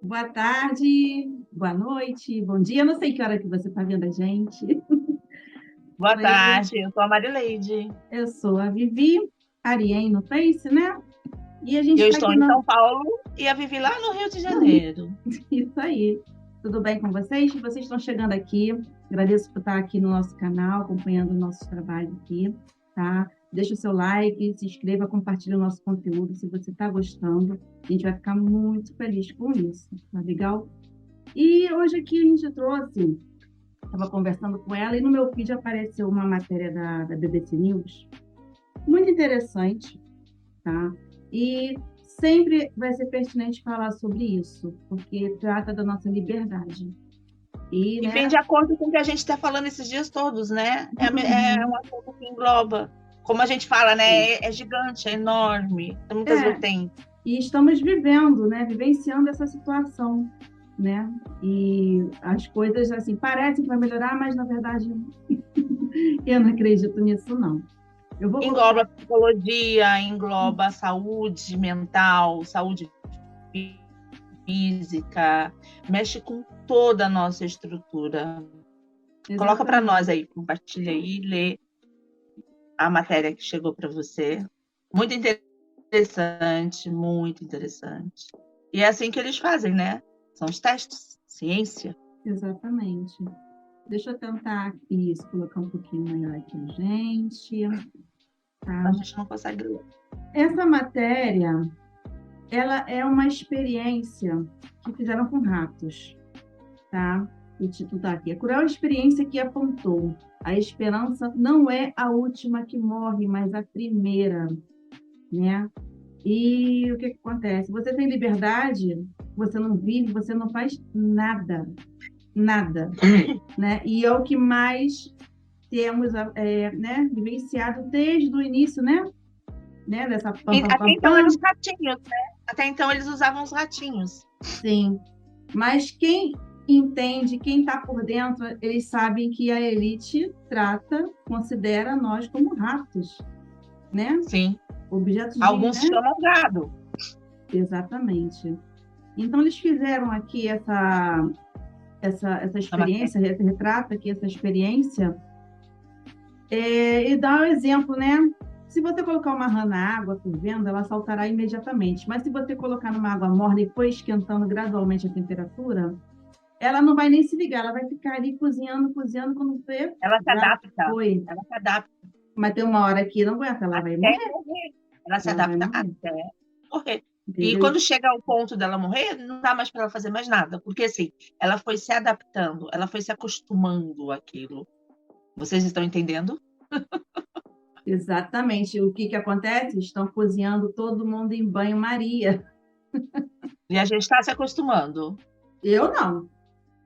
Boa tarde, boa noite, bom dia. Não sei que hora que você está vendo a gente. Boa Oi, tarde, eu sou a Marileide. eu sou a Vivi, Arien no Face, né? E a gente Eu está estou aqui em no... São Paulo e a Vivi lá no Rio de Janeiro. Isso aí. Tudo bem com vocês? Vocês estão chegando aqui. Agradeço por estar aqui no nosso canal, acompanhando o nosso trabalho aqui, tá? Deixa o seu like, se inscreva, compartilhe o nosso conteúdo. Se você está gostando, a gente vai ficar muito feliz com isso, tá legal? E hoje aqui a gente trouxe, estava conversando com ela e no meu feed apareceu uma matéria da BBC News, muito interessante, tá? E sempre vai ser pertinente falar sobre isso, porque trata da nossa liberdade. E, E vem né? de acordo com o que a gente está falando esses dias todos, né? É um Uhum, assunto que engloba. Como a gente fala, né? É gigante, é enorme, tem muitas é, vertentes. e estamos vivendo, né? Vivenciando essa situação, né? E as coisas, assim, parecem que vai melhorar, mas, na verdade, eu não acredito nisso, não. Eu vou colocar. Engloba psicologia, engloba saúde mental, saúde física, mexe com toda a nossa estrutura. Coloca para nós Exatamente. aí, compartilha aí, lê a matéria que chegou para você. Muito interessante, muito interessante. E é assim que eles fazem, né? São os testes, ciência. Exatamente. Deixa eu tentar isso, colocar um pouquinho maior aqui, gente. A Tá? gente não consegue ler. Essa matéria, ela é uma experiência que fizeram com ratos, tá? O título está aqui. A cruel experiência que apontou. A esperança não é a última que morre, mas a primeira, né? E o que que acontece? Você tem liberdade, você não vive, você não faz nada, nada, né? E é o que mais temos né, vivenciado desde o início, né, dessa pam, pam, Até pam, então eram os pam, ratinhos, né? Até então eles usavam os ratinhos. sim. Mas quem entende, quem está por dentro, eles sabem que a elite trata, considera nós como ratos, né? Sim. Objetos de, Alguns né? chamam gado. Exatamente. Então eles fizeram aqui essa Na matéria. experiência, retrata aqui essa experiência. E dá um exemplo, né? Se você colocar uma rã na água fervendo, ela saltará imediatamente. Mas se você colocar numa água morna e for esquentando gradualmente a temperatura, ela não vai nem se ligar, ela vai ficar ali cozinhando, cozinhando, quando vê, Ela se já adapta. foi. Ela se adapta Mas tem uma hora que não aguenta, ela vai até morrer. morrer. Ela se Ela vai adapta morrer, até morrer. E entendeu? quando chega ao ponto dela morrer, não dá mais para ela fazer mais nada, porque assim, ela foi se adaptando, ela foi se acostumando àquilo. Vocês estão entendendo? Exatamente. O que que acontece? Estão cozinhando todo mundo em banho-maria. E a gente está se acostumando. Eu não.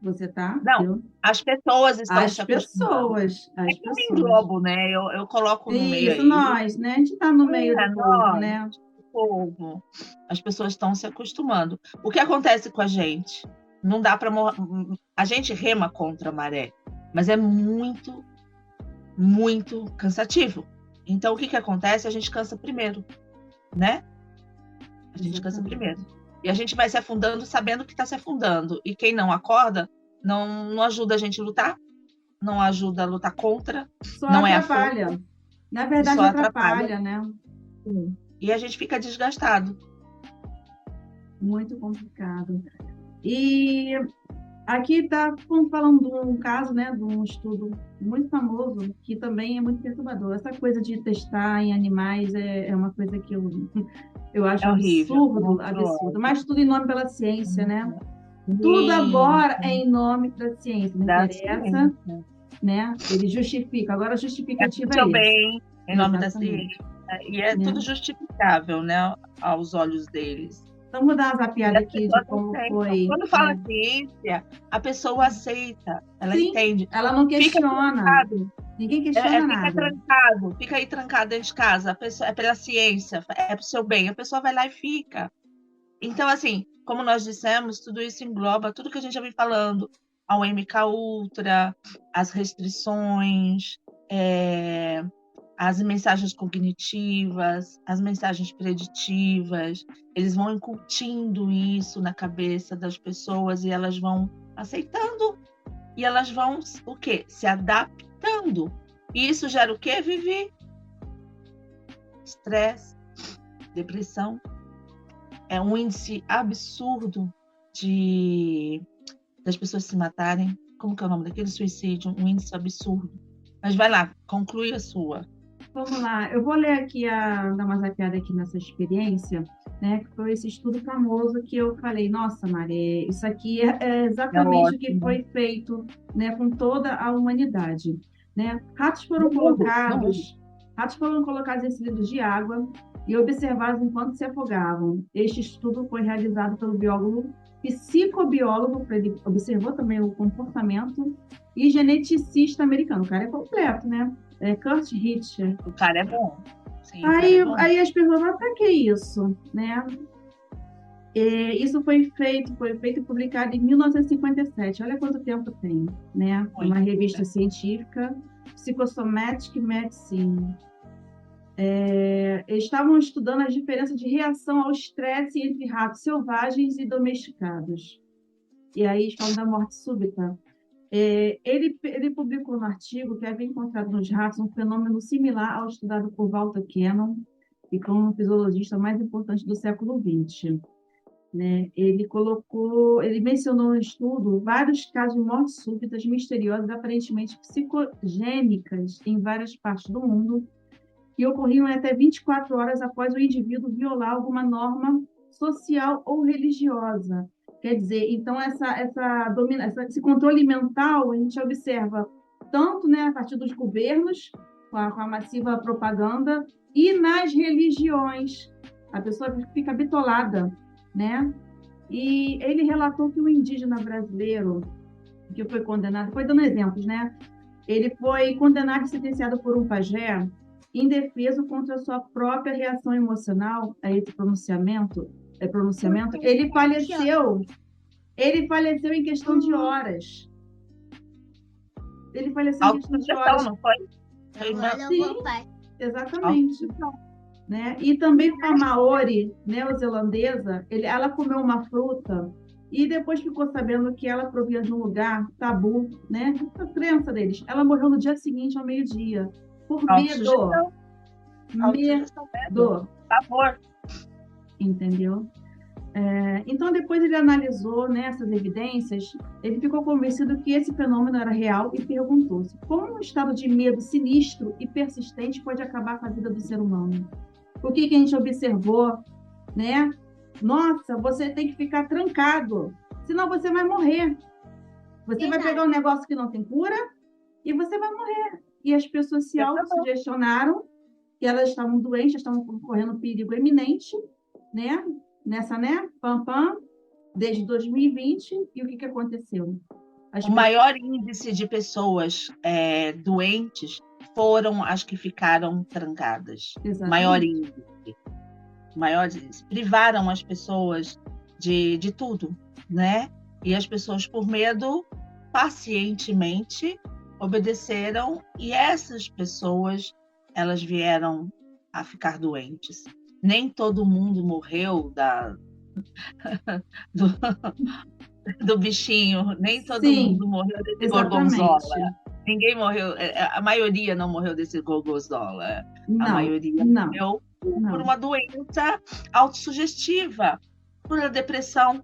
Você tá? Não, Eu. as pessoas estão As se acostumando. pessoas, É as que eu me pessoas. englobo, né? Eu coloco no meio Isso, aí. nós, né? A gente está no meio do povo, Nós, né? o povo, as pessoas estão se acostumando. O que acontece com a gente? Não dá para a gente rema contra a maré, mas é muito, muito cansativo. Então, o que acontece? A gente cansa primeiro, né? A gente cansa primeiro. Exatamente. E a gente vai se afundando sabendo que está se afundando. E quem não acorda, não ajuda a gente a lutar, não ajuda a lutar contra, Só não é a força, atrapalha. Na e só verdade, atrapalha. atrapalha, né? E a gente fica desgastado. Muito complicado. E aqui está falando de um caso, né, de um estudo muito famoso, que também é muito perturbador. Essa coisa de testar em animais é uma coisa que eu acho É horrível, absurdo, absurdo. monstruoso. Mas tudo em nome pela ciência, né? Tudo agora é Isso, em nome da ciência, não da interessa, ciência. né? Ele justifica. Agora a É justificativa pro é seu esse. bem, em nome da Exatamente. ciência. E é tudo Né? justificável, né, aos olhos deles. Então, vou dar uma E zapiada as aqui de pessoas como aceitam. foi, Quando fala né? ciência, a pessoa aceita, ela Sim, entende. ela não Fica questiona. trancado, Ninguém questiona fica nada. trancado, fica aí trancado dentro de casa. A pessoa, é pela ciência, é pro seu bem. A pessoa vai lá e fica. Então, assim, como nós dissemos, tudo isso engloba tudo que a gente já vem falando, ao MK Ultra, as restrições, é, as mensagens cognitivas, as mensagens preditivas, eles vão incutindo isso na cabeça das pessoas e elas vão aceitando e elas vão o quê? Se adaptando. E isso gera o quê, Vivi? Estresse, depressão. É um índice absurdo das pessoas se matarem. Como que é o nome daquele suicídio? Um índice absurdo. Mas vai lá, conclui a sua. Vamos lá, eu vou ler aqui, dar uma zapeada aqui nessa experiência, né, que foi esse estudo famoso que eu falei, nossa, Maré, isso aqui é exatamente o que foi feito, né, com toda a humanidade, né? Ratos foram colocados em cilindros de água e observados enquanto se afogavam. Este estudo foi realizado pelo biólogo psicobiólogo, ele observou também o comportamento, e geneticista americano. O cara é completo, né? Kurt Ritter. O cara é bom. Sim, aí as pessoas falam, para que isso? Né? Isso foi feito e publicado em 1957. Olha quanto tempo tem, né? Uma revista científica, Psychosomatic Medicine. Eles estavam estudando a diferença de reação ao estresse entre ratos selvagens e domesticados. E aí eles falam da morte súbita. Ele publicou no artigo que havia encontrado nos ratos um fenômeno similar ao estudado por Walter Cannon, e como um fisiologista mais importante do século XX. Né? Ele mencionou no estudo vários casos de mortes súbitas misteriosas, aparentemente psicogênicas, em várias partes do mundo, que ocorriam até 24 horas após o indivíduo violar alguma norma social ou religiosa. Quer dizer, então, esse controle mental a gente observa tanto, né, a partir dos governos, com a massiva propaganda, e nas religiões. A pessoa fica bitolada, né? E ele relatou que o indígena brasileiro, que foi condenado, foi dando exemplos, né? Ele foi condenado e sentenciado por um pajé, indefeso contra a sua própria reação emocional a esse pronunciamento, ele faleceu em questão de horas. Ele faleceu em questão de horas. Não foi? Sim, exatamente. Né? E também com a Maori, neozelandesa, ela comeu uma fruta e depois ficou sabendo que ela provia de um lugar tabu, né? A crença deles. Ela morreu no dia seguinte, ao meio-dia. Por medo. Medo. Favor. Entendeu? Então, depois ele analisou, né, essas evidências, ele ficou convencido que esse fenômeno era real e perguntou-se como um estado de medo sinistro e persistente pode acabar com a vida do ser humano. O que a gente observou, né? Nossa, você tem que ficar trancado, senão você vai morrer. Você vai pegar um negócio que não tem cura e você vai morrer. E as pessoas se autossugestionaram que elas estavam doentes, estavam correndo perigo iminente, né? Nessa, né? Pam, desde 2020. E o que aconteceu? O maior índice de pessoas doentes foram as que ficaram trancadas. Exatamente. Maior índice. Privaram as pessoas de tudo, né? E as pessoas, por medo, pacientemente obedeceram, e essas pessoas, elas vieram a ficar doentes. Nem todo mundo morreu do bichinho, nem todo mundo morreu desse gorgonzola. Ninguém morreu, a maioria não morreu desse gorgonzola. A maioria morreu por uma doença autossugestiva, por uma depressão.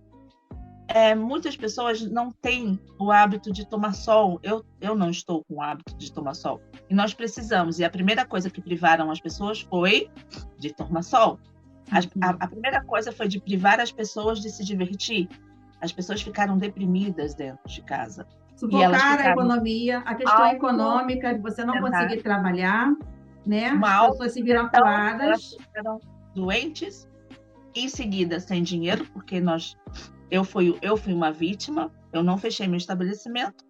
Muitas pessoas não têm o hábito de tomar sol. Eu não estou com o hábito de tomar sol. E nós precisamos. E a primeira coisa que privaram as pessoas foi de tomar sol. A primeira coisa foi de privar as pessoas de se divertir. As pessoas ficaram deprimidas dentro de casa. Sufocar a economia, a questão econômica, de você não conseguir trabalhar, né? As pessoas se viram acuadas. Elas ficaram doentes, em seguida sem dinheiro, porque eu fui uma vítima, eu não fechei meu estabelecimento,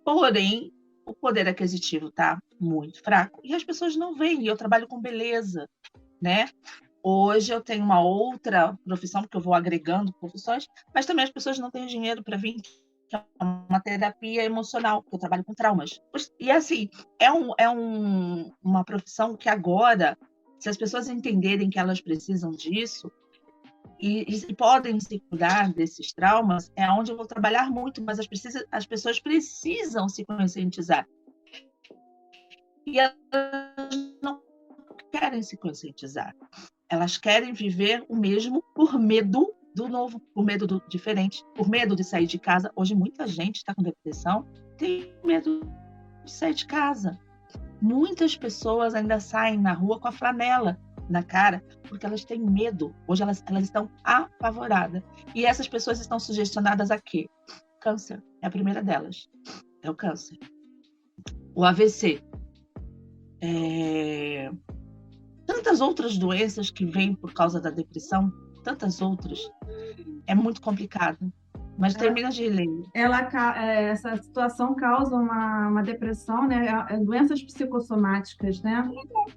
porém, o poder aquisitivo está muito fraco e as pessoas não veem. Eu trabalho com beleza, né? Hoje eu tenho uma outra profissão, porque eu vou agregando profissões, mas também as pessoas não têm dinheiro para vir que é uma terapia emocional, porque eu trabalho com traumas. E assim, uma profissão que agora, se as pessoas entenderem que elas precisam disso, e podem se curar desses traumas, é onde eu vou trabalhar muito, mas as pessoas precisam se conscientizar. E elas não querem se conscientizar. Elas querem viver o mesmo por medo do novo, por medo do diferente, por medo de sair de casa. Hoje muita gente está com depressão, tem medo de sair de casa. Muitas pessoas ainda saem na rua com a flanela na cara, porque elas têm medo. Hoje elas estão apavoradas. E essas pessoas estão sugestionadas a quê? Câncer é a primeira delas. É o câncer. O AVC. Tantas outras doenças que vêm por causa da depressão, tantas outras. É muito complicado. Mas termina de ler. Essa situação causa uma depressão, né? Doenças psicossomáticas, né?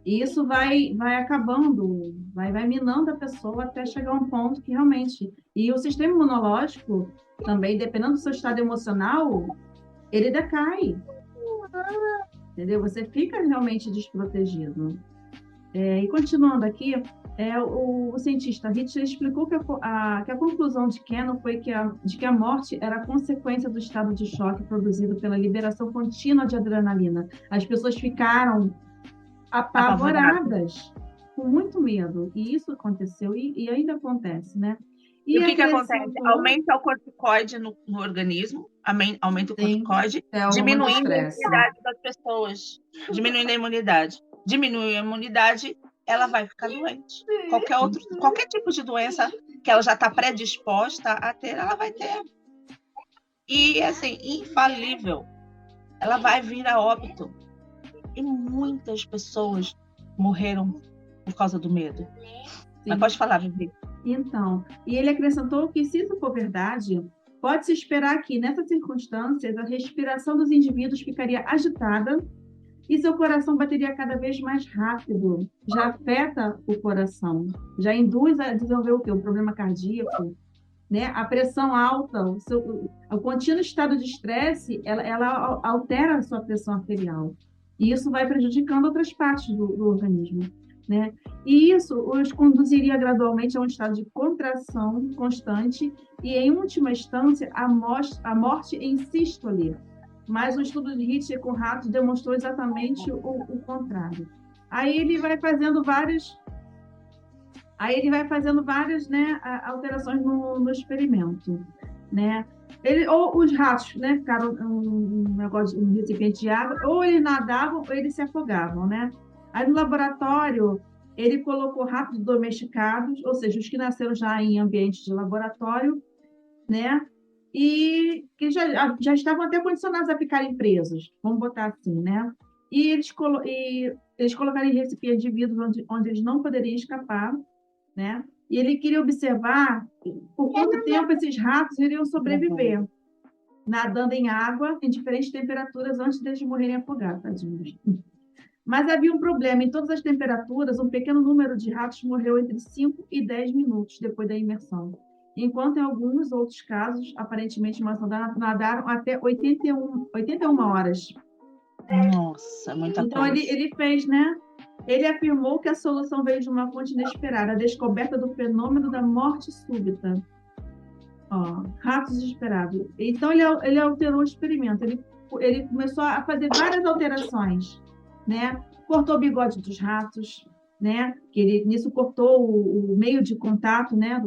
E isso vai acabando, vai minando a pessoa até chegar a um ponto que realmente... E o sistema imunológico também, dependendo do seu estado emocional, ele decai. Entendeu? Você fica realmente desprotegido. E continuando aqui, o cientista Hitchell explicou que a conclusão de Cannon foi que a morte era consequência do estado de choque produzido pela liberação contínua de adrenalina. As pessoas ficaram apavoradas, com muito medo. E isso aconteceu e ainda acontece, né? E o que acontece? Aumenta o corticoide no organismo, aumenta o corticoide, diminuindo a imunidade das pessoas. Diminuindo a imunidade. Diminui a imunidade, ela vai ficar doente. Qualquer tipo de doença que ela já está predisposta a ter, ela vai ter. E, assim, infalível. Ela vai vir a óbito. E muitas pessoas morreram por causa do medo. Sim. Mas pode falar, Vivi. Então, e ele acrescentou que, se isso for verdade, pode-se esperar que, nessas circunstâncias, a respiração dos indivíduos ficaria agitada e seu coração bateria cada vez mais rápido. Já afeta o coração, já induz a desenvolver o quê? Um problema cardíaco, né? A pressão alta, o contínuo estado de estresse, ela altera a sua pressão arterial. E isso vai prejudicando outras partes do organismo, né? E isso os conduziria gradualmente a um estado de contração constante e, em última instância, a morte em sístole. Mas o estudo de Hitchell com ratos demonstrou exatamente o contrário. Aí ele vai fazendo várias, né, alterações no experimento, né? Ou os ratos, né, ficaram um recipiente de água, ou eles nadavam ou eles se afogavam, né? Aí no laboratório ele colocou ratos domesticados, ou seja, os que nasceram já em ambiente de laboratório, né? E que já estavam até condicionados a ficarem presos, vamos botar assim, né? E eles colocaram em recipientes de vidro onde eles não poderiam escapar, né? E ele queria observar por quanto tempo esses ratos iriam sobreviver, nadando em água em diferentes temperaturas antes deles morrerem afogados, tadinhos. Mas havia um problema: em todas as temperaturas, um pequeno número de ratos morreu entre 5 e 10 minutos depois da imersão, enquanto em alguns outros casos, aparentemente, nadaram até 81 horas. Nossa, muita então, coisa. Então, ele fez, né? Ele afirmou que a solução veio de uma fonte inesperada, a descoberta do fenômeno da morte súbita. Ratos desesperados. Então, ele alterou o experimento. Ele começou a fazer várias alterações, né? Cortou o bigode dos ratos, né? Que ele nisso cortou o meio de contato, né,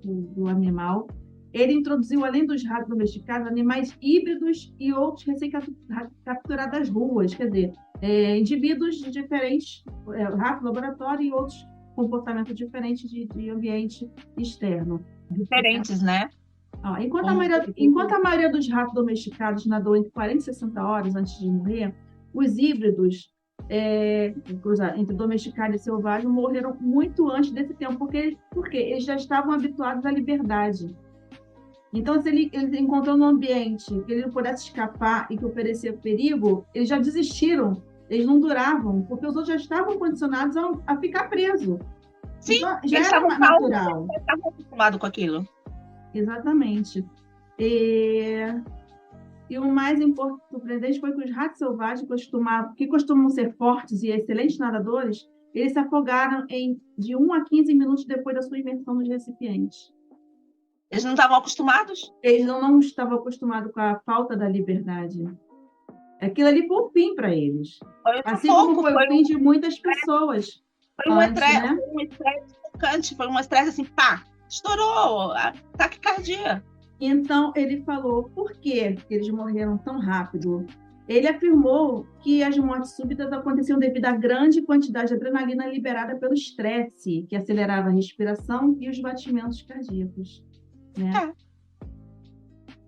do animal. Ele introduziu, além dos ratos domesticados, animais híbridos e outros recém-capturados das ruas, quer dizer, indivíduos diferentes, rato laboratório e outros comportamentos diferentes de ambiente externo. Diferentes, né? Enquanto a maioria dos ratos domesticados nadou entre 40 e 60 horas antes de morrer, os híbridos entre domesticado e selvagem morreram muito antes desse tempo, porque eles já estavam habituados à liberdade. Então, se ele encontrou um ambiente que ele não pudesse escapar e que oferecia perigo, eles já desistiram, eles não duravam, porque os outros já estavam condicionados a ficar presos. Sim, então, já era natural. Eles estavam acostumados com aquilo. Exatamente. E o mais surpreendente foi que os ratos selvagens, que costumam ser fortes e excelentes nadadores, eles se afogaram de 1 a 15 minutos depois da sua imersão nos recipientes. Eles não estavam acostumados? Eles não estavam acostumados com a falta da liberdade. Aquilo ali foi o fim para eles. Assim como foi o fim de muitas pessoas. Foi um estresse focante, foi um estresse assim, pá, estourou, taquicardia. Então, ele falou por que eles morreram tão rápido. Ele afirmou que as mortes súbitas aconteciam devido à grande quantidade de adrenalina liberada pelo estresse, que acelerava a respiração e os batimentos cardíacos. Né?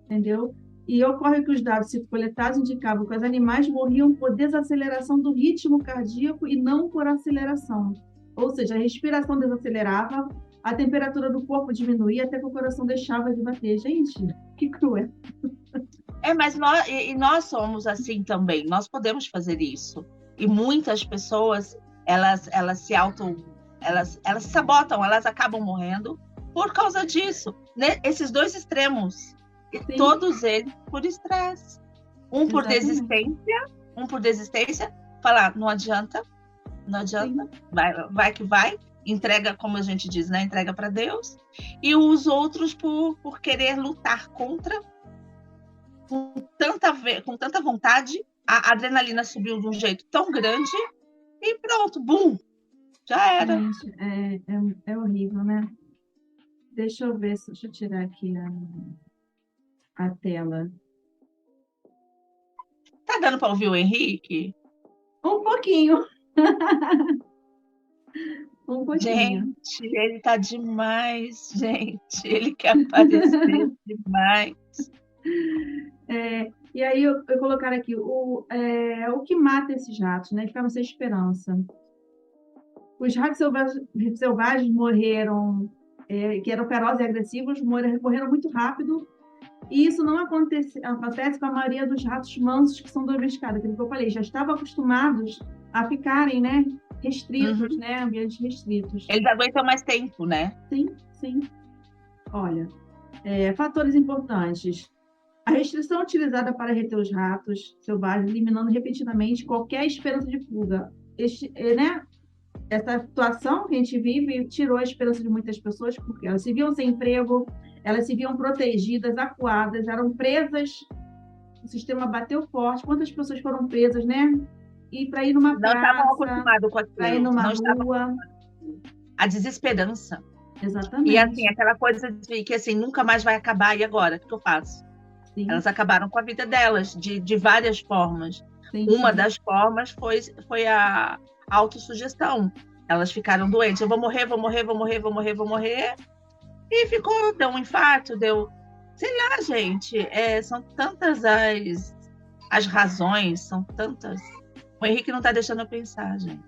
Entendeu? E ocorre que os dados coletados indicavam que os animais morriam por desaceleração do ritmo cardíaco e não por aceleração. Ou seja, a respiração desacelerava, a temperatura do corpo diminuía até que o coração deixava de bater. Gente, que cruel. Mas nós somos assim também, nós podemos fazer isso. E muitas pessoas, elas se sabotam, elas acabam morrendo por causa disso. Né? Esses dois extremos. E todos eles por estresse. Um por desistência, falar, não adianta, vai que vai, entrega, como a gente diz, né? Entrega para Deus. E os outros por querer lutar contra, com tanta vontade, a adrenalina subiu de um jeito tão grande e pronto, bum, já era. É horrível, né? Deixa eu tirar aqui a tela. Tá dando para ouvir o Henrique? Um pouquinho. Um pouquinho. Gente, ele tá demais, gente. Ele quer aparecer demais. E aí eu colocar aqui o que mata esses ratos, né? Ficaram sem esperança. Os ratos selvagens morreram, que eram ferozes e agressivos, morreram muito rápido. E isso não acontece com a maioria dos ratos mansos que são domesticados. Aquilo que eu falei, já estavam acostumados a ficarem, né, restritos, né, ambientes restritos. Eles aguentam mais tempo, né? Sim. Olha, fatores importantes. A restrição utilizada para reter os ratos selvagens, eliminando repentinamente qualquer esperança de fuga. Né? Essa situação que a gente vive tirou a esperança de muitas pessoas, porque elas se viam sem emprego, elas se viam protegidas, acuadas, eram presas, o sistema bateu forte. Quantas pessoas foram presas, né? E para ir numa praça, não estavam acostumados com aquilo, para ir numa rua. A desesperança. Exatamente. E assim, aquela coisa de que assim, nunca mais vai acabar, e agora? O que eu faço? Sim. Elas acabaram com a vida delas, de várias formas. Uma das formas foi a autossugestão. Elas ficaram doentes. Eu vou morrer. E deu um infarto, sei lá, gente. São tantas as razões, são tantas. O Henrique não está deixando eu pensar, gente.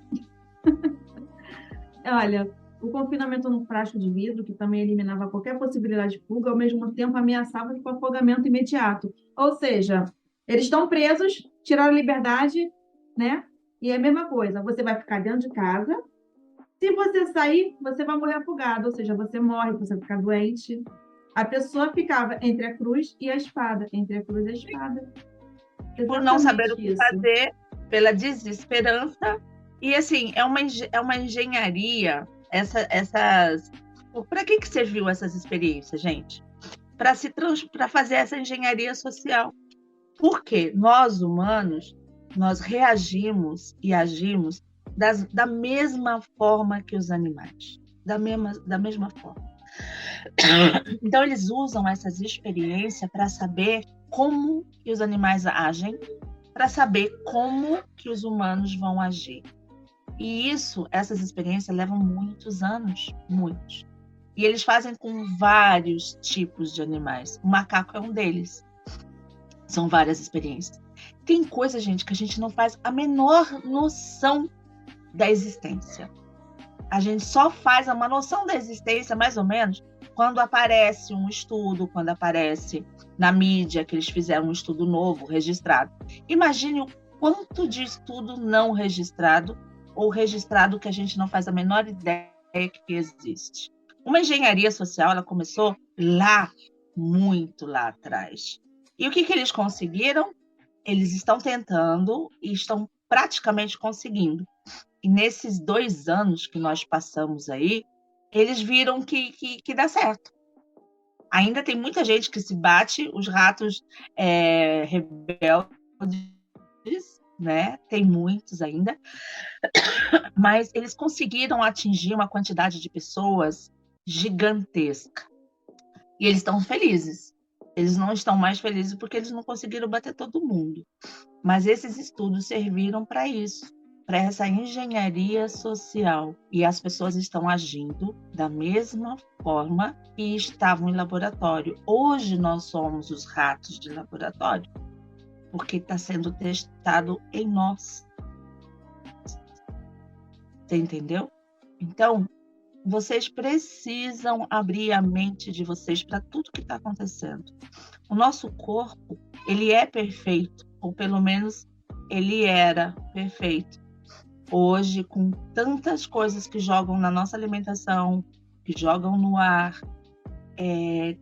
Olha, o confinamento no frasco de vidro, que também eliminava qualquer possibilidade de fuga, ao mesmo tempo ameaçava com afogamento imediato. Ou seja, eles estão presos, tiraram a liberdade, né? E é a mesma coisa, você vai ficar dentro de casa. Se você sair, você vai morrer afogado, ou seja, você morre, você vai ficar doente. A pessoa ficava entre a cruz e a espada, Por não saber o que fazer, pela desesperança. E assim, é uma engenharia. Para que serviu essas experiências, gente? Para fazer essa engenharia social. Porque nós, humanos, nós reagimos e agimos da mesma forma que os animais. Da mesma forma. Então, eles usam essas experiências para saber como que os animais agem, para saber como que os humanos vão agir. E essas experiências levam muitos anos, muitos. E eles fazem com vários tipos de animais. O macaco é um deles. São várias experiências. Tem coisa, gente, que a gente não faz a menor noção da existência. A gente só faz uma noção da existência, mais ou menos, quando aparece um estudo, quando aparece na mídia que eles fizeram um estudo novo, registrado. Imagine o quanto de estudo não registrado ou registrado que a gente não faz a menor ideia que existe. Uma engenharia social, ela começou muito lá atrás. E o que eles conseguiram? Eles estão tentando e estão praticamente conseguindo. E nesses 2 anos que nós passamos aí, eles viram que dá certo. Ainda tem muita gente que se bate, os ratos rebeldes, né? Tem muitos ainda, mas eles conseguiram atingir uma quantidade de pessoas gigantesca. E eles estão felizes. Eles não estão mais felizes porque eles não conseguiram bater todo mundo. Mas esses estudos serviram para isso, para essa engenharia social. E as pessoas estão agindo da mesma forma que estavam em laboratório. Hoje nós somos os ratos de laboratório, porque está sendo testado em nós. Você entendeu? Então, vocês precisam abrir a mente de vocês para tudo que está acontecendo. O nosso corpo, ele é perfeito, ou pelo menos ele era perfeito. Hoje, com tantas coisas que jogam na nossa alimentação, que jogam no ar,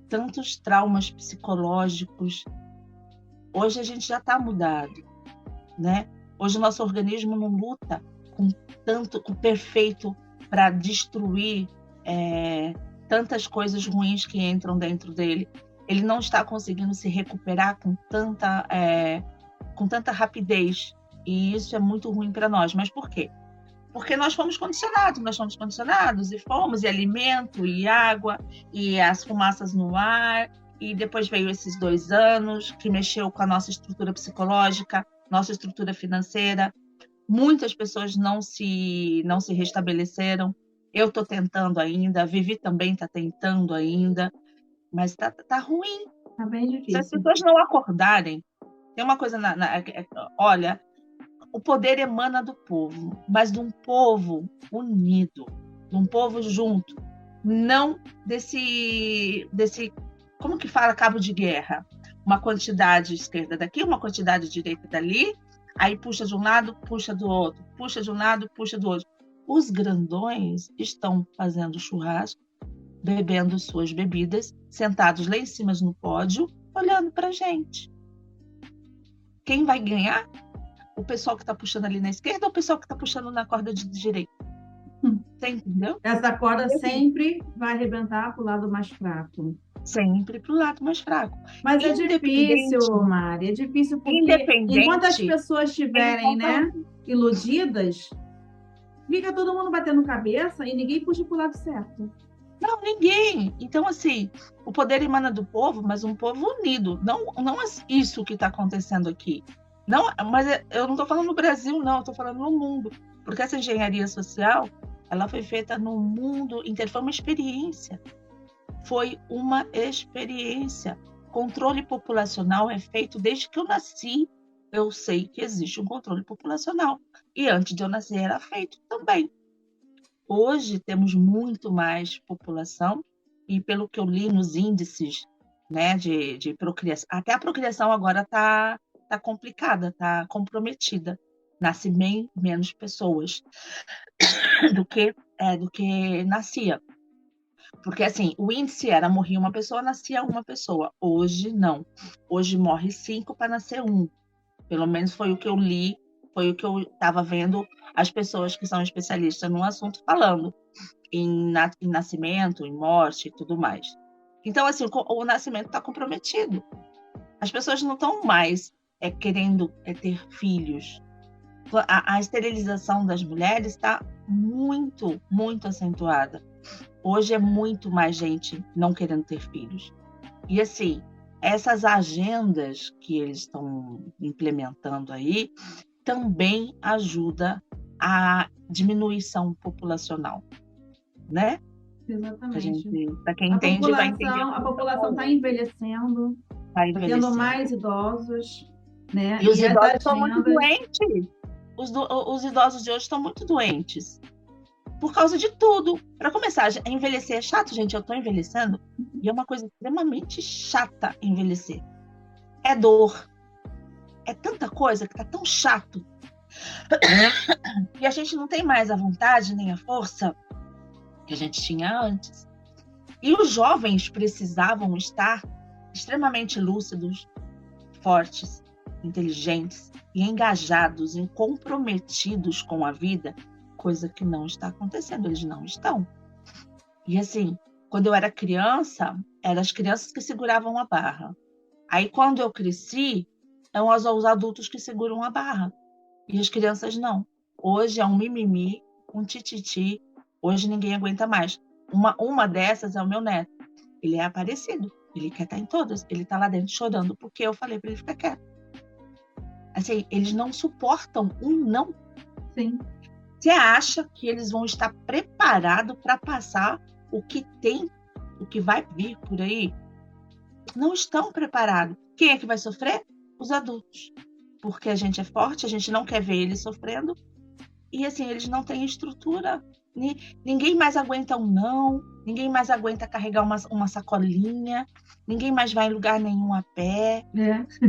tantos traumas psicológicos, hoje a gente já está mudado, né? Hoje o nosso organismo não luta com perfeito para destruir tantas coisas ruins que entram dentro dele. Ele não está conseguindo se recuperar com tanta rapidez. E isso é muito ruim para nós. Mas por quê? Porque nós fomos condicionados, e alimento, e água, e as fumaças no ar, e depois veio esses 2 anos que mexeu com a nossa estrutura psicológica, nossa estrutura financeira. Muitas pessoas não se restabeleceram. Eu estou tentando ainda, a Vivi também está tentando ainda, mas tá ruim. Tá bem difícil. Se as pessoas não acordarem, tem uma coisa olha, o poder emana do povo, mas de um povo unido, de um povo junto, não desse como que fala, cabo de guerra, uma quantidade esquerda daqui, uma quantidade direita dali, aí puxa de um lado, puxa do outro, puxa de um lado, puxa do outro. Os grandões estão fazendo churrasco, bebendo suas bebidas, sentados lá em cima no pódio, olhando para a gente. Quem vai ganhar? O pessoal que está puxando ali na esquerda ou o pessoal que está puxando na corda de direita? Você entendeu? Essa corda sempre vai arrebentar para o lado mais fraco. Sempre para o lado mais fraco. Mas é difícil, Mari, é difícil porque enquanto as pessoas estiverem, né, iludidas, fica todo mundo batendo cabeça e ninguém puxa para o lado certo. Não, ninguém. Então, assim, o poder emana do povo, mas um povo unido. Não é isso que está acontecendo aqui. Não, mas eu não estou falando no Brasil, não. Eu estou falando no mundo. Porque essa engenharia social, ela foi feita no mundo inteiro. Foi uma experiência. Foi uma experiência. Controle populacional é feito desde que eu nasci. Eu sei que existe um controle populacional. E antes de eu nascer era feito também. Hoje temos muito mais população e pelo que eu li nos índices, né, de procriação, até a procriação agora está complicada, está comprometida. Nasce bem menos pessoas do que nascia. Porque assim, o índice era morria uma pessoa, nascia uma pessoa. Hoje não. Hoje morre 5 para nascer 1. Pelo menos foi o que eu li, foi o que eu estava vendo as pessoas que são especialistas no assunto falando em nascimento, em morte e tudo mais. Então, assim, o nascimento está comprometido. As pessoas não estão mais querendo ter filhos. A esterilização das mulheres está muito, muito acentuada. Hoje é muito mais gente não querendo ter filhos. E, assim, essas agendas que eles estão implementando aí também ajuda a diminuição populacional, né? Exatamente. Para quem entende, vai entender. A população está envelhecendo, está tendo mais idosos, né? E os idosos estão muito doentes. Os idosos de hoje estão muito doentes. Por causa de tudo. Para começar, envelhecer é chato, gente. Eu estou envelhecendo e é uma coisa extremamente chata envelhecer. É dor. É tanta coisa que tá tão chato. E a gente não tem mais a vontade nem a força que a gente tinha antes. E os jovens precisavam estar extremamente lúcidos, fortes, inteligentes e engajados e comprometidos com a vida, coisa que não está acontecendo, eles não estão. E assim, quando eu era criança, eram as crianças que seguravam a barra. Aí quando eu cresci, são os adultos que seguram a barra. E as crianças não. Hoje é um mimimi, um tititi, hoje ninguém aguenta mais. Uma dessas é o meu neto. Ele é aparecido, ele quer estar em todas, ele está lá dentro chorando porque eu falei para ele ficar quieto. Assim, eles não suportam um não. Sim. Você acha que eles vão estar preparados para passar o que tem, o que vai vir por aí? Não estão preparados. Quem é que vai sofrer? Os adultos. Porque a gente é forte, a gente não quer ver eles sofrendo. E assim, eles não têm estrutura. Ninguém mais aguenta um não, ninguém mais aguenta carregar uma sacolinha, ninguém mais vai em lugar nenhum a pé.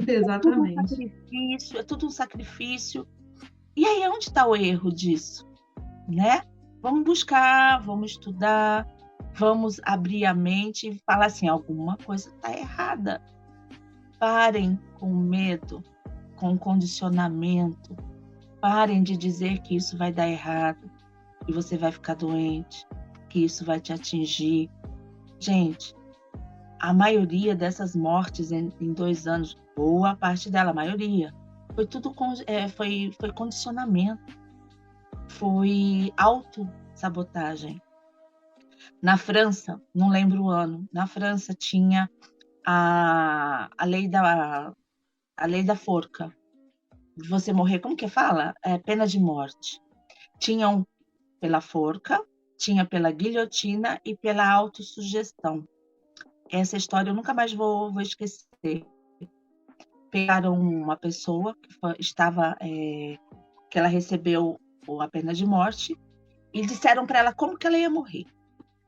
Exatamente. É tudo um sacrifício. E aí, onde está o erro disso? Né? Vamos buscar, vamos estudar, vamos abrir a mente e falar assim, alguma coisa está errada. Parem com medo, com condicionamento. Parem de dizer que isso vai dar errado, que você vai ficar doente, que isso vai te atingir. Gente, a maioria dessas mortes em 2 anos, boa parte dela, a maioria, foi tudo foi condicionamento, foi autossabotagem. Na França, não lembro o ano, na França tinha a lei da forca. Você morrer, como que fala? Pena de morte. Tinham pela forca, tinha pela guilhotina e pela autossugestão. Essa história eu nunca mais vou esquecer. Pegaram uma pessoa que ela recebeu a pena de morte e disseram para ela como que ela ia morrer.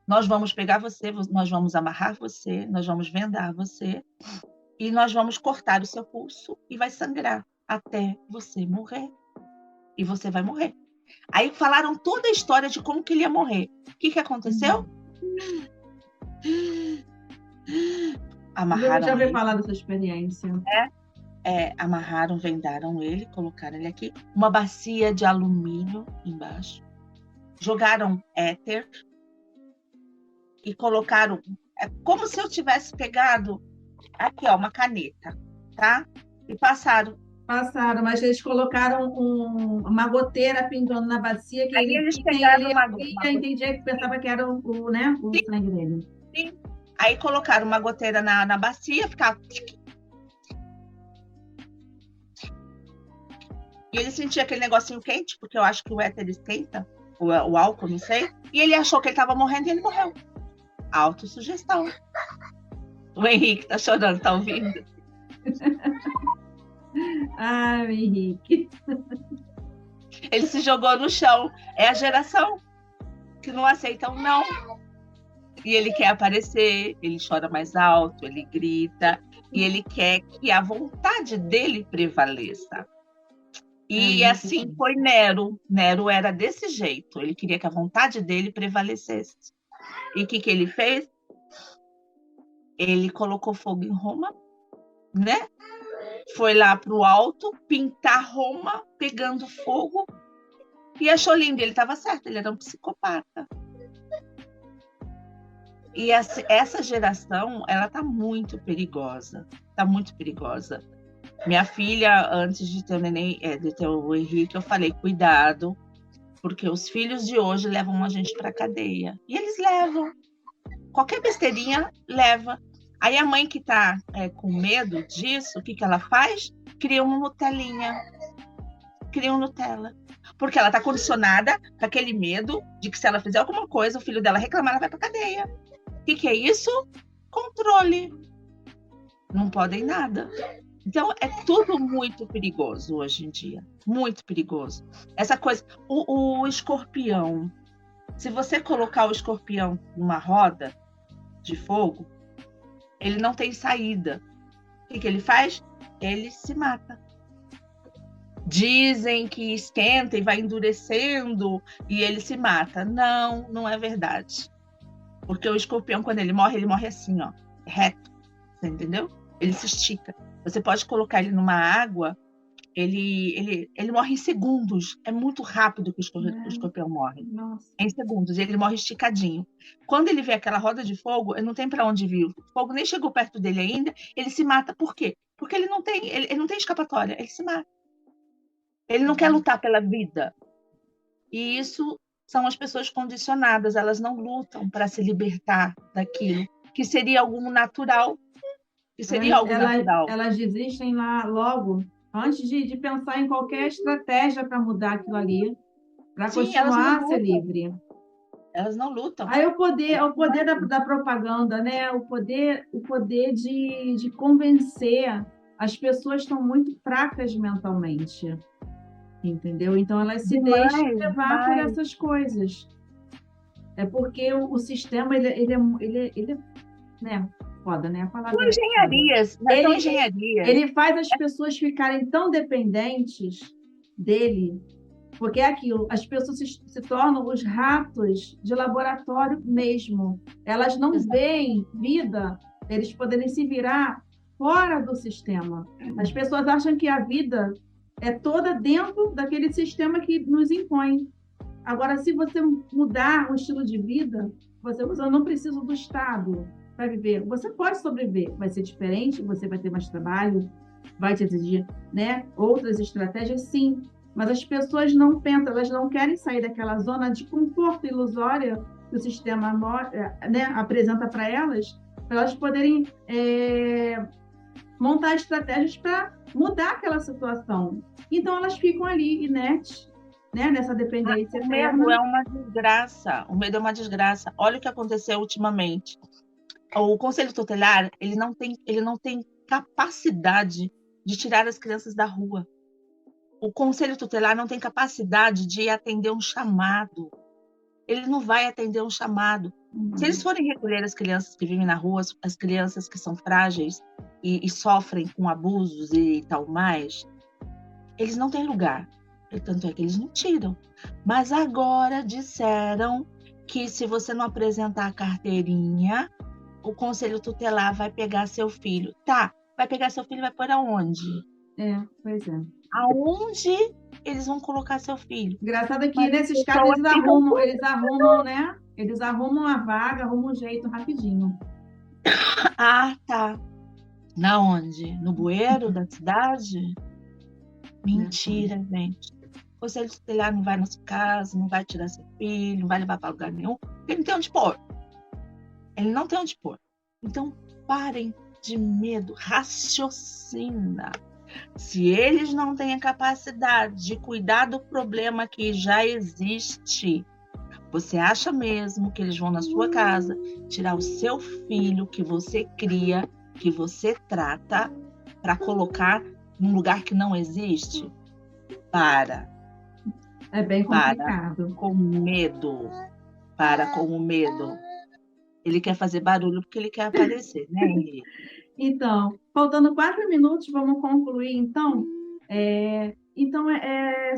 Nós vamos pegar você, nós vamos amarrar você, nós vamos vendar você e nós vamos cortar o seu pulso e vai sangrar até você morrer. E você vai morrer. Aí falaram toda a história de como que ele ia morrer. O que aconteceu? Amarraram. Eu já ouvi falar dessa experiência. Amarraram, vendaram ele, colocaram ele aqui, uma bacia de alumínio embaixo, jogaram éter e colocaram, como se eu tivesse pegado aqui, ó, uma caneta, tá? E passaram, mas eles colocaram uma goteira pingando na bacia que aí eles pegaram entendia que pensava que era o sangue dele. Sim. Aí colocaram uma goteira na bacia, ficava. E ele sentia aquele negocinho quente, porque eu acho que o éter esquenta, o álcool, não sei. E ele achou que ele estava morrendo e ele morreu. Autossugestão. O Henrique tá chorando, tá ouvindo? Ai, Henrique. Ele se jogou no chão. É a geração que não aceita um não. E ele quer aparecer, ele chora mais alto, ele grita, e ele quer que a vontade dele prevaleça. E assim foi Nero. Nero era desse jeito. Ele queria que a vontade dele prevalecesse. E o que ele fez? Ele colocou fogo em Roma, né? Foi lá para o alto, pintar Roma, pegando fogo. E achou lindo. Ele estava certo, ele era um psicopata. E essa geração, ela está muito perigosa. Está muito perigosa. Minha filha, antes de ter o Henrique, eu falei, cuidado, porque os filhos de hoje levam a gente para a cadeia. E eles levam. Qualquer besteirinha, leva. Aí a mãe que está com medo disso, o que ela faz? Cria uma Nutelinha. Cria um Nutella. Porque ela está condicionada com aquele medo de que se ela fizer alguma coisa, o filho dela reclamar, ela vai para a cadeia. O que é isso? Controle. Não podem nada. Então, é tudo muito perigoso hoje em dia. Muito perigoso. Essa coisa... O escorpião. Se você colocar o escorpião numa roda de fogo, ele não tem saída. O que ele faz? Ele se mata. Dizem que esquenta e vai endurecendo e ele se mata. Não, não é verdade. Porque o escorpião, quando ele morre assim, ó, reto. Você entendeu? Ele se estica. Você pode colocar ele numa água, ele morre em segundos. É muito rápido que o escorpião morre. Nossa. Em segundos. Ele morre esticadinho. Quando ele vê aquela roda de fogo, ele não tem para onde vir. O fogo nem chegou perto dele ainda. Ele se mata. Por quê? Porque ele não tem escapatória. Ele se mata. Ele não quer lutar pela vida. E isso são as pessoas condicionadas. Elas não lutam para se libertar daquilo que seria algo natural. Elas desistem lá logo, antes de pensar em qualquer estratégia para mudar aquilo ali, para continuar a ser livre. Elas não lutam. Aí o poder da propaganda, né? O poder de convencer. As pessoas estão muito fracas mentalmente, entendeu? Então elas se deixam levar por essas coisas. É porque o sistema ele é, né? Foda, né? A palavra são engenharias. Ele faz as pessoas ficarem tão dependentes dele, porque é aquilo, as pessoas se tornam os ratos de laboratório mesmo. Elas não veem vida, eles poderem se virar fora do sistema. As pessoas acham que a vida é toda dentro daquele sistema que nos impõe. Agora, se você mudar o estilo de vida, você não precisa do Estado para viver. Você pode sobreviver, vai ser diferente, você vai ter mais trabalho, vai te exigir, né, outras estratégias, sim. Mas as pessoas não pensam, elas não querem sair daquela zona de conforto ilusória que o sistema, né, apresenta para elas poderem montar estratégias para mudar aquela situação. Então elas ficam ali inertes, né, nessa dependência. O medo é uma desgraça. O medo é uma desgraça. Olha o que aconteceu ultimamente. O Conselho Tutelar, ele não tem capacidade de tirar as crianças da rua. O Conselho Tutelar não tem capacidade de atender um chamado. Ele não vai atender um chamado. Se eles forem recolher as crianças que vivem na rua, as crianças que são frágeis e sofrem com abusos e tal mais, eles não têm lugar. Tanto é que eles não tiram. Mas agora disseram que se você não apresentar a carteirinha, o Conselho Tutelar vai pegar seu filho. Tá, vai pegar seu filho e vai pôr aonde? Pois é. Aonde eles vão colocar seu filho? Engraçado que nesses casos eles arrumam, né? Eles arrumam a vaga, arrumam um jeito rapidinho. Ah, tá. Na onde? No bueiro da cidade? Mentira, gente. O Conselho Tutelar não vai na sua casa, não vai tirar seu filho, não vai levar para lugar nenhum, porque ele não tem onde pôr. Ele não tem onde pôr. Então, parem de medo, raciocina. Se eles não têm a capacidade de cuidar do problema que já existe, você acha mesmo que eles vão na sua casa tirar o seu filho que você cria, que você trata, para colocar num lugar que não existe? Para. É bem complicado. Para com medo. Para com o medo. Ele quer fazer barulho porque ele quer aparecer, né, Henrique? Então, faltando 4 minutos, vamos concluir, então.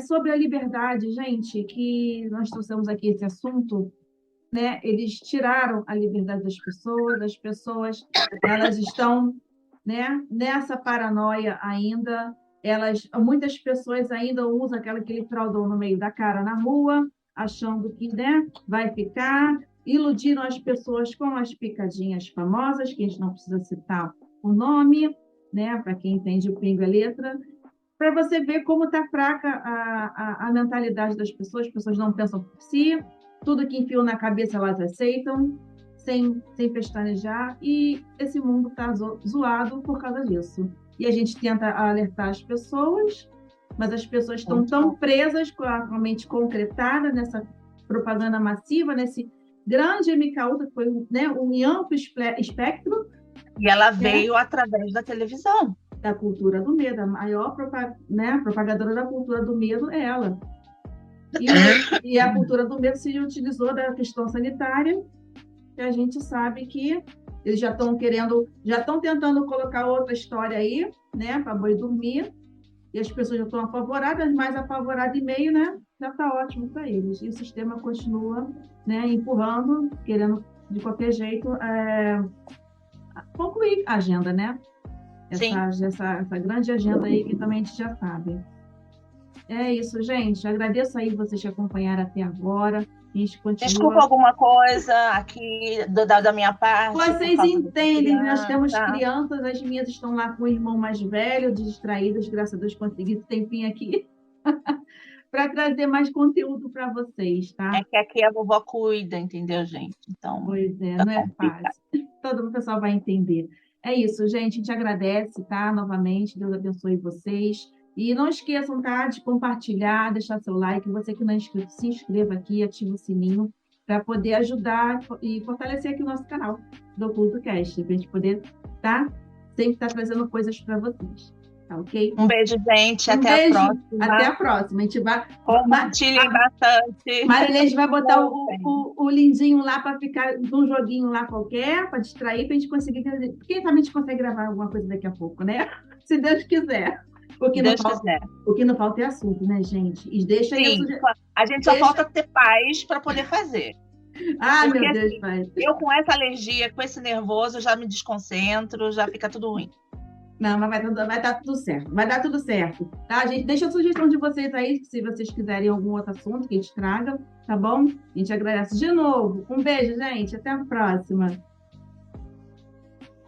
Sobre a liberdade, gente, que nós trouxemos aqui esse assunto, né? Eles tiraram a liberdade das pessoas, elas estão, né, nessa paranoia ainda, muitas pessoas ainda usam aquele fraldão no meio da cara na rua, achando que, né, vai ficar, iludiram as pessoas com as picadinhas famosas, que a gente não precisa citar o nome, né, para quem entende o pingo e a letra, para você ver como está fraca a mentalidade das pessoas. As pessoas não pensam por si, tudo que enfiam na cabeça elas aceitam, sem pestanejar, e esse mundo está zoado por causa disso. E a gente tenta alertar as pessoas, mas as pessoas estão tão presas com a mente concretada nessa propaganda massiva, nesse grande MK Ultra, que foi, né, um amplo espectro. E ela veio através da televisão. Da cultura do medo. A maior propagadora da cultura do medo é ela. E a cultura do medo se utilizou da questão sanitária, e a gente sabe que eles já estão tentando colocar outra história aí, né, para boi dormir, e as pessoas já estão apavoradas, mas apavorada e meio, né, já está ótimo para eles. E o sistema continua, né, empurrando, querendo de qualquer jeito concluir a agenda, né? Sim. essa grande agenda aí que também a gente já sabe. É isso, gente. Agradeço aí vocês que acompanharam até agora. A gente continua. Desculpa alguma coisa aqui da minha parte. Vocês entendem, nós temos crianças, as minhas estão lá com o irmão mais velho, distraídas, graças a Deus consegui esse tempinho aqui para trazer mais conteúdo para vocês, tá? É que aqui a vovó cuida, entendeu, gente? Então, pois é, não é fácil. Todo o pessoal vai entender. É isso, gente. A gente agradece, tá? Novamente, Deus abençoe vocês. E não esqueçam, tá? De compartilhar, deixar seu like. Você que não é inscrito, se inscreva aqui, ative o sininho para poder ajudar e fortalecer aqui o nosso canal do CultoCast, para a gente poder sempre estar trazendo coisas para vocês. Tá ok? Um beijo, gente. Até a próxima. Até a próxima. A gente vai... Compartilhem bastante. Marília, a gente vai botar o lindinho lá para ficar num joguinho lá qualquer, para distrair, para a gente conseguir... Quem sabe a gente consegue gravar alguma coisa daqui a pouco, né? Se Deus quiser. O que não falta é assunto, né, gente? E deixa Sim, a gente só falta ter paz para poder fazer. Porque, meu Deus, pai. Eu com essa alergia, com esse nervoso, já me desconcentro, já fica tudo ruim. Não, mas vai dar tudo certo. Vai dar tudo certo. Tá, gente? Deixa a sugestão de vocês aí, se vocês quiserem algum outro assunto que a gente traga, tá bom? A gente agradece de novo. Um beijo, gente. Até a próxima.